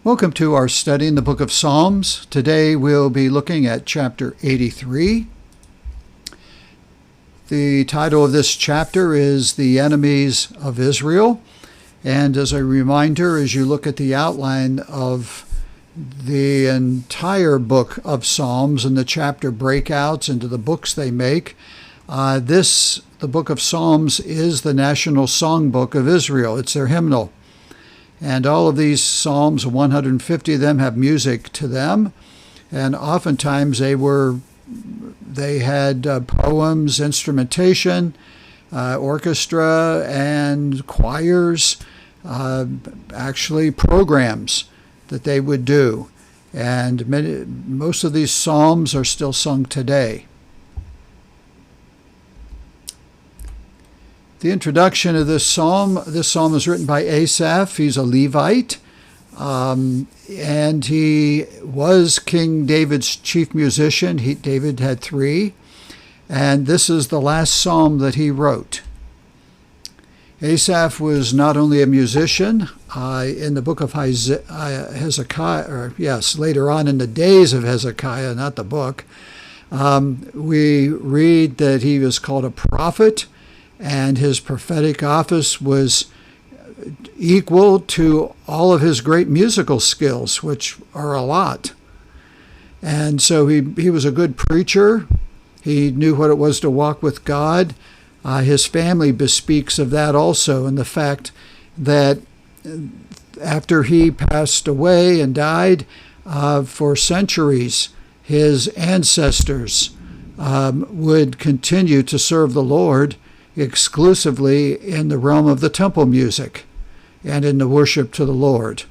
Welcome to our study in the book of Psalms. Today we'll be looking at chapter 83. The title of this chapter is The Enemies of Israel. And as a reminder, as you look at the outline of the entire book of Psalms and the chapter breakouts into the books they make, the book of Psalms is the national songbook of Israel. It's their hymnal. And all of these psalms, 150 of them, have music to them. And oftentimes they had poems, instrumentation, orchestra, and choirs, actually programs that they would do. And most of these psalms are still sung today. The introduction of this psalm is written by Asaph. He's a Levite, and he was King David's chief musician. David had three, and this is the last psalm that he wrote. Asaph was not only a musician. In the book of Hezekiah, later on in the days of Hezekiah, not the book, we read that he was called a prophet, and his prophetic office was equal to all of his great musical skills, which are a lot. And so he was a good preacher. He knew what it was to walk with God. His family bespeaks of that also, and the fact that after he passed away and died, for centuries, his ancestors would continue to serve the Lord exclusively in the realm of the temple music and in the worship to the Lord.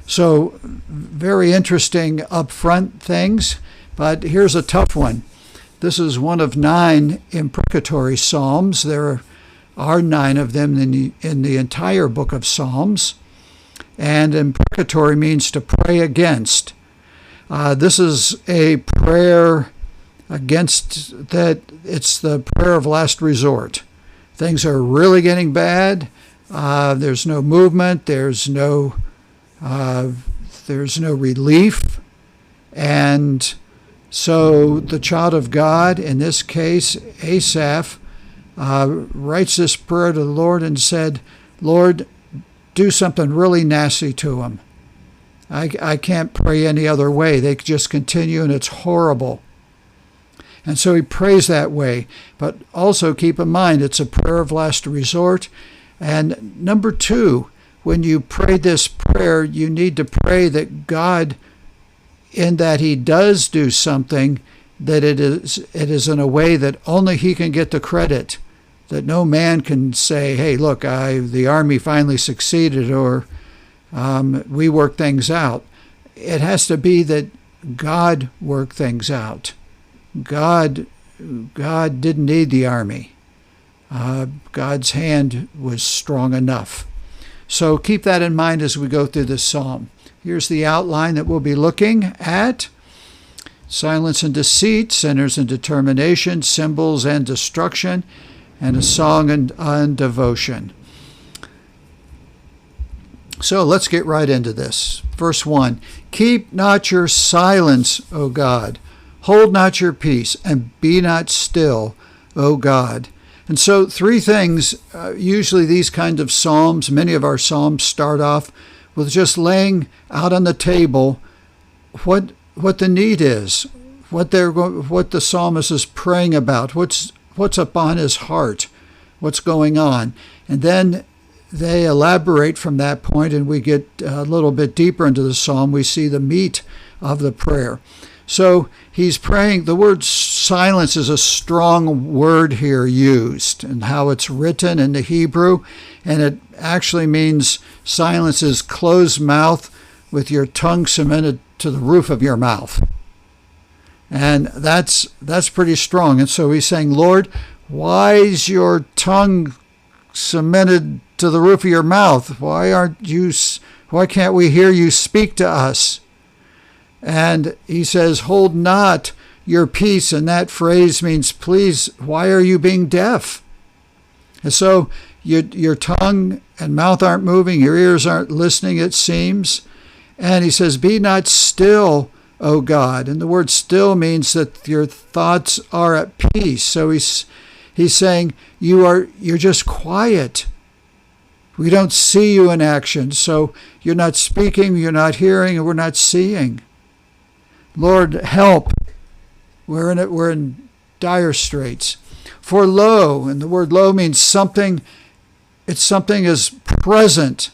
So very interesting upfront things, but here's a tough one. This is one of 9 imprecatory psalms. There are 9 of them in the entire book of Psalms, and imprecatory means to pray against. This is a prayer against that. It's the prayer of last resort. Things are really getting bad. There's no movement. There's no relief. And so the child of God, in this case, Asaph, writes this prayer to the Lord and said, Lord, do something really nasty to him. I can't pray any other way. They just continue, and it's horrible. And so he prays that way. But also keep in mind, it's a prayer of last resort. And number 2, when you pray this prayer, you need to pray that God, in that he does do something, that it is in a way that only he can get the credit, that no man can say, hey, look, the army finally succeeded, or we worked things out. It has to be that God worked things out. God didn't need the army. God's hand was strong enough. So keep that in mind as we go through this psalm. Here's the outline that we'll be looking at. Silence and deceit, sinners and determination, symbols and destruction, and a song and devotion. So let's get right into this. Verse 1, keep not your silence, O God. Hold not your peace, and be not still, O God. And so 3 things, usually these kinds of psalms, many of our psalms start off with just laying out on the table what the need is, what the psalmist is praying about, what's upon his heart, what's going on. And then they elaborate from that point, and we get a little bit deeper into the psalm. We see the meat of the prayer. So he's praying. The word silence is a strong word here used, and how it's written in the Hebrew. And it actually means silence is closed mouth with your tongue cemented to the roof of your mouth. And that's pretty strong. And so he's saying, Lord, why is your tongue cemented to the roof of your mouth? Why can't we hear you speak to us? And he says, hold not your peace. And that phrase means, please, why are you being deaf? And so your tongue and mouth aren't moving, your ears aren't listening, it seems. And he says, be not still, O God. And the word still means that your thoughts are at peace. So he's saying you're just quiet. We don't see you in action. So you're not speaking, you're not hearing, and we're not seeing. Lord, help. We're in dire straits. For lo, and the word lo means something, it's something is present,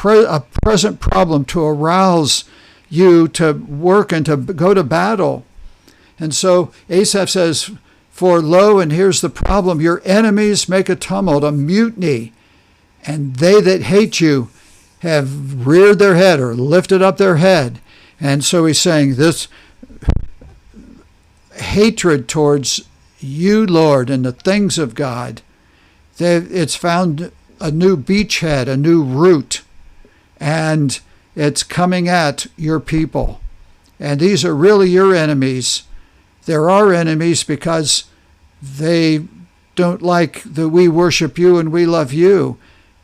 a present problem to arouse you to work and to go to battle. And so Asaph says, for lo, and here's the problem, your enemies make a tumult, a mutiny, and they that hate you have reared their head or lifted up their head. And so he's saying this hatred towards you, Lord, and the things of God, it's found a new beachhead, a new root, and it's coming at your people. And these are really your enemies. They're our enemies because they don't like that we worship you and we love you,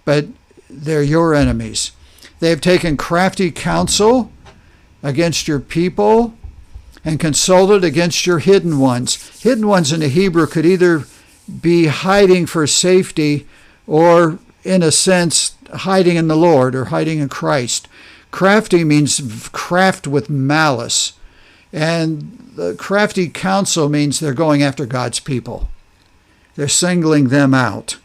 but they're your enemies. They have taken crafty counsel against your people and consulted against your hidden ones. Hidden ones in the Hebrew could either be hiding for safety or, in a sense, hiding in the Lord or hiding in Christ. Crafty means craft with malice. And the crafty counsel means they're going after God's people. They're singling them out.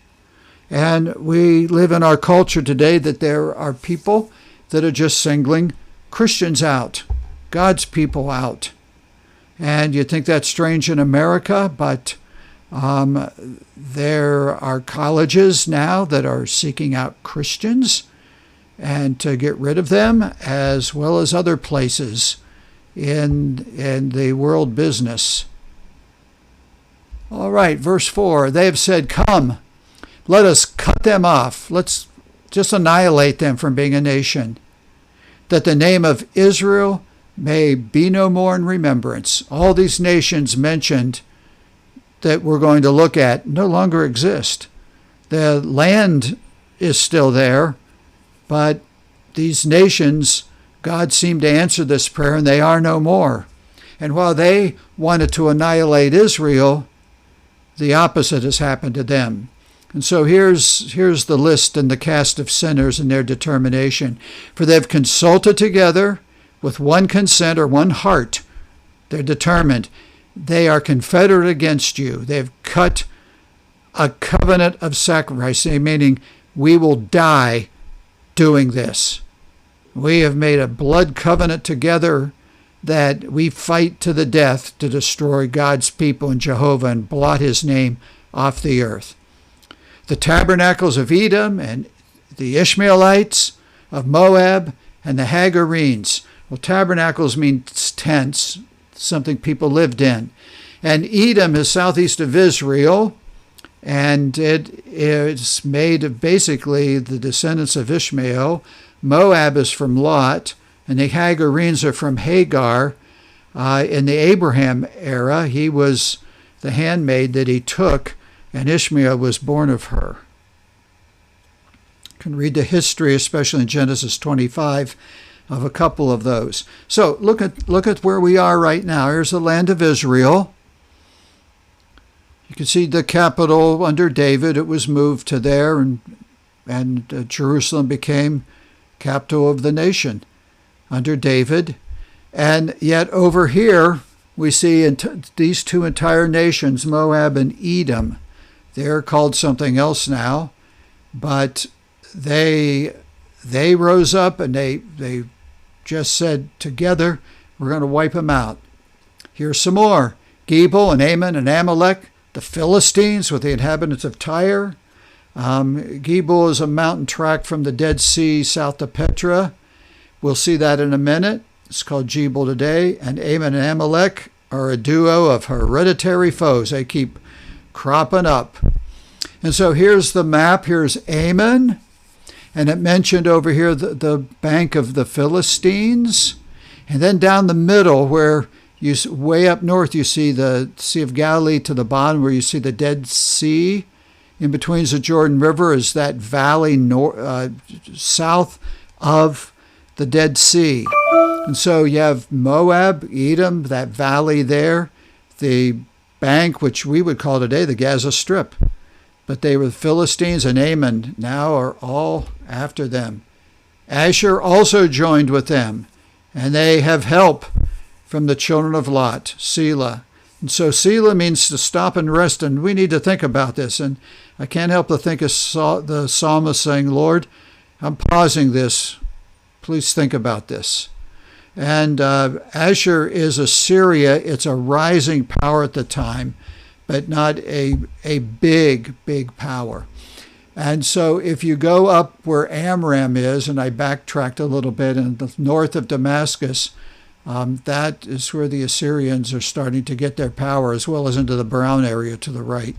And we live in our culture today that there are people that are just singling Christians out, God's people out. And you think that's strange in America, but there are colleges now that are seeking out Christians and to get rid of them, as well as other places in the world business. All right, verse 4, they have said, come, let us cut them off. Let's just annihilate them from being a nation, that the name of Israel may be no more in remembrance. All these nations mentioned that we're going to look at no longer exist. The land is still there, but these nations, God seemed to answer this prayer, and they are no more. And while they wanted to annihilate Israel, the opposite has happened to them. And so here's the list and the cast of sinners and their determination. For they've consulted together with one consent or one heart. They're determined. They are confederate against you. They've cut a covenant of sacrifice, meaning we will die doing this. We have made a blood covenant together that we fight to the death to destroy God's people and Jehovah and blot his name off the earth. The tabernacles of Edom and the Ishmaelites of Moab and the Hagarenes. Well, tabernacles means tents, something people lived in. And Edom is southeast of Israel, and it is made of basically the descendants of Ishmael. Moab is from Lot, and the Hagarenes are from Hagar. In the Abraham era, he was the handmaid that he took, and Ishmael was born of her. You can read the history, especially in Genesis 25, of a couple of those. So look at where we are right now. Here's the land of Israel. You can see the capital under David. It was moved to there, and Jerusalem became capital of the nation under David. And yet over here, we see these two entire nations, Moab and Edom. They're called something else now, but they rose up and they just said, together, we're going to wipe them out. Here's some more. Gebal and Ammon and Amalek, the Philistines with the inhabitants of Tyre. Gebal is a mountain tract from the Dead Sea south of Petra. We'll see that in a minute. It's called Gebal today. And Ammon and Amalek are a duo of hereditary foes. They keep cropping up. And so here's the map. Here's Ammon. And it mentioned over here the bank of the Philistines. And then down the middle where way up north you see the Sea of Galilee to the bottom where you see the Dead Sea. In between the Jordan River is that valley south of the Dead Sea. And so you have Moab, Edom, that valley there, the bank, which we would call today the Gaza Strip. But they were the Philistines, and Ammon now are all after them. Asher also joined with them, and they have help from the children of Lot, Selah. And so Selah means to stop and rest, and we need to think about this. And I can't help but think of the psalmist saying, Lord, I'm pausing this. Please think about this. And Asher is Assyria. It's a rising power at the time, but not a big, big power. And so if you go up where Amram is, and I backtracked a little bit, in the north of Damascus, that is where the Assyrians are starting to get their power, as well as into the brown area to the right.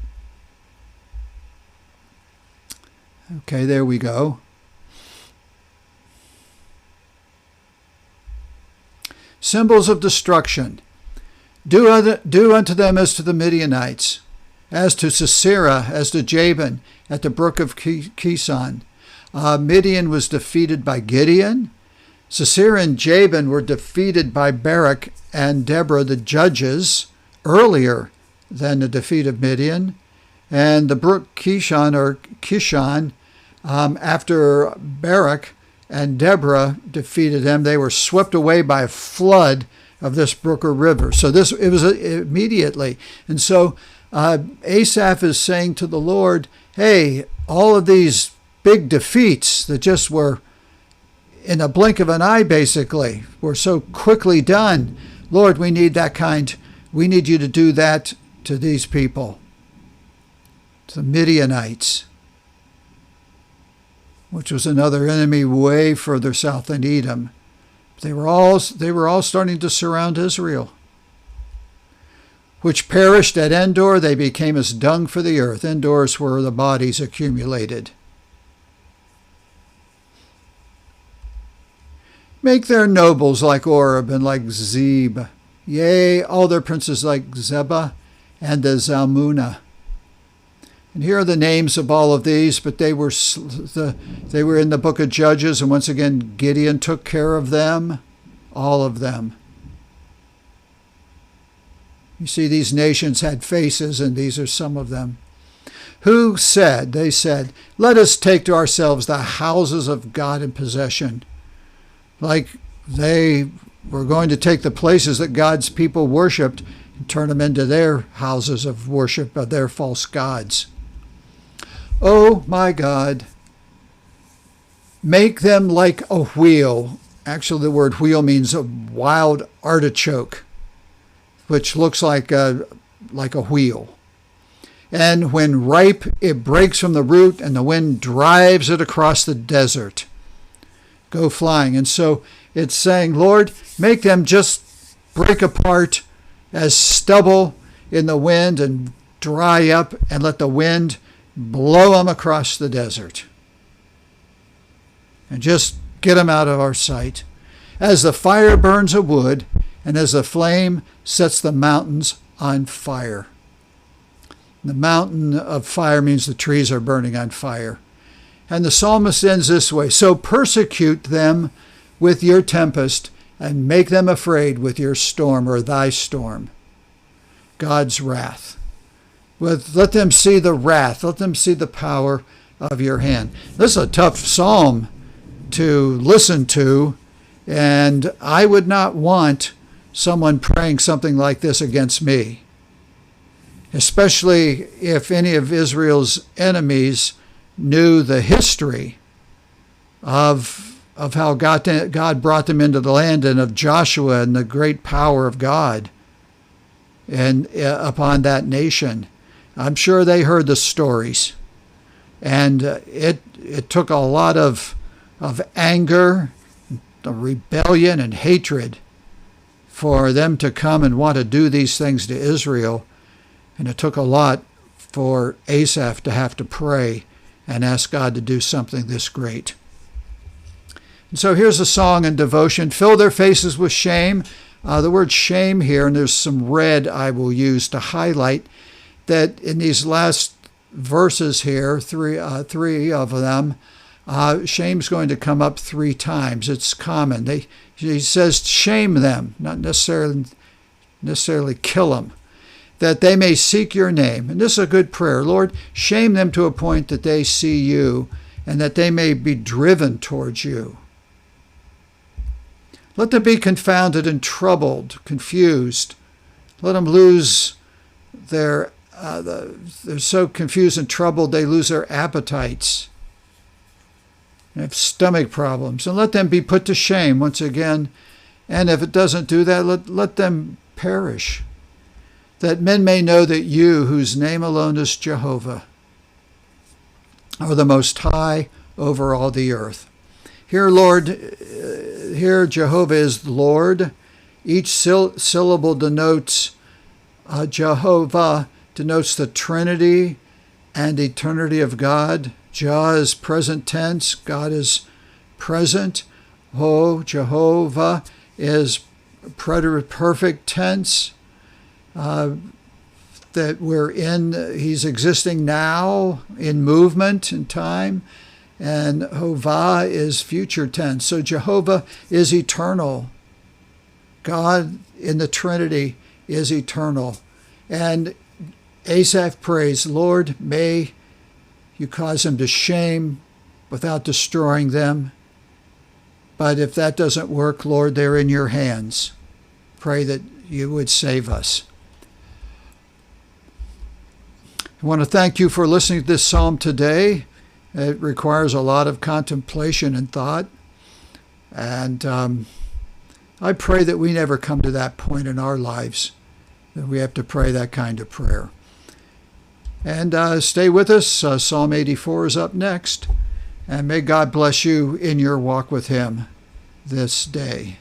Okay, there we go. Symbols of destruction. Do unto them as to the Midianites, as to Sisera, as to Jabin, at the brook of Kison. Midian was defeated by Gideon. Sisera and Jabin were defeated by Barak and Deborah, the judges, earlier than the defeat of Midian. And the brook Kishon, after Barak and Deborah defeated them, they were swept away by a flood of this brook or river. So it was immediately. And so Asaph is saying to the Lord, hey, all of these big defeats that just were in a blink of an eye, basically, were so quickly done. Lord, we need that kind. We need you to do that to these people, the Midianites, which was another enemy way further south than Edom. They were all starting to surround Israel, which perished at Endor. They became as dung for the earth. Endor is where the bodies accumulated. Make their nobles like Oreb and like Zeb, yea, all their princes like Zebah and the Zalmunna. And here are the names of all of these, but they were in the book of Judges, and once again, Gideon took care of them, all of them. You see, these nations had faces, and these are some of them. Who said, they said, let us take to ourselves the houses of God in possession. Like they were going to take the places that God's people worshipped and turn them into their houses of worship of their false gods. Oh my God, make them like a wheel. Actually, the word wheel means a wild artichoke, which looks like a wheel. And when ripe, it breaks from the root, and the wind drives it across the desert. Go flying. And so it's saying, Lord, make them just break apart as stubble in the wind and dry up, and let the wind blow them across the desert. And just get them out of our sight. As the fire burns a wood, and as the flame sets the mountains on fire. The mountain of fire means the trees are burning on fire. And the psalmist ends this way, so persecute them with your tempest, and make them afraid with your storm, or thy storm. God's wrath. Let them see the wrath. Let them see the power of your hand. This is a tough psalm to listen to, and I would not want someone praying something like this against me, especially if any of Israel's enemies knew the history of how God brought them into the land, and of Joshua and the great power of God and upon that nation. I'm sure they heard the stories, and it took a lot of anger, rebellion, and hatred for them to come and want to do these things to Israel. And it took a lot for Asaph to have to pray and ask God to do something this great. And so here's a song and devotion. Fill their faces with shame. The word shame here, and there's some red I will use to highlight that in these last verses here, three of them, shame's going to come up 3 times. It's common. He says, shame them, not necessarily kill them, that they may seek your name. And this is a good prayer. Lord, shame them to a point that they see you and that they may be driven towards you. Let them be confounded and troubled, confused. Let them lose they're so confused and troubled they lose their appetites. They have stomach problems. And let them be put to shame once again. And if it doesn't do that, let them perish. That men may know that you, whose name alone is Jehovah, are the Most High over all the earth. Here, Lord, here Jehovah is Lord. Each syllable denotes Jehovah denotes the Trinity and eternity of God. Jah is present tense. God is present. Jehovah is perfect tense. That we're in, he's existing now in movement and time. And Hovah is future tense. So Jehovah is eternal. God in the Trinity is eternal. And Asaph prays, Lord, may you cause them to shame without destroying them. But if that doesn't work, Lord, they're in your hands. Pray that you would save us. I want to thank you for listening to this psalm today. It requires a lot of contemplation and thought. And I pray that we never come to that point in our lives that we have to pray that kind of prayer. And stay with us. Psalm 84 is up next. And may God bless you in your walk with him this day.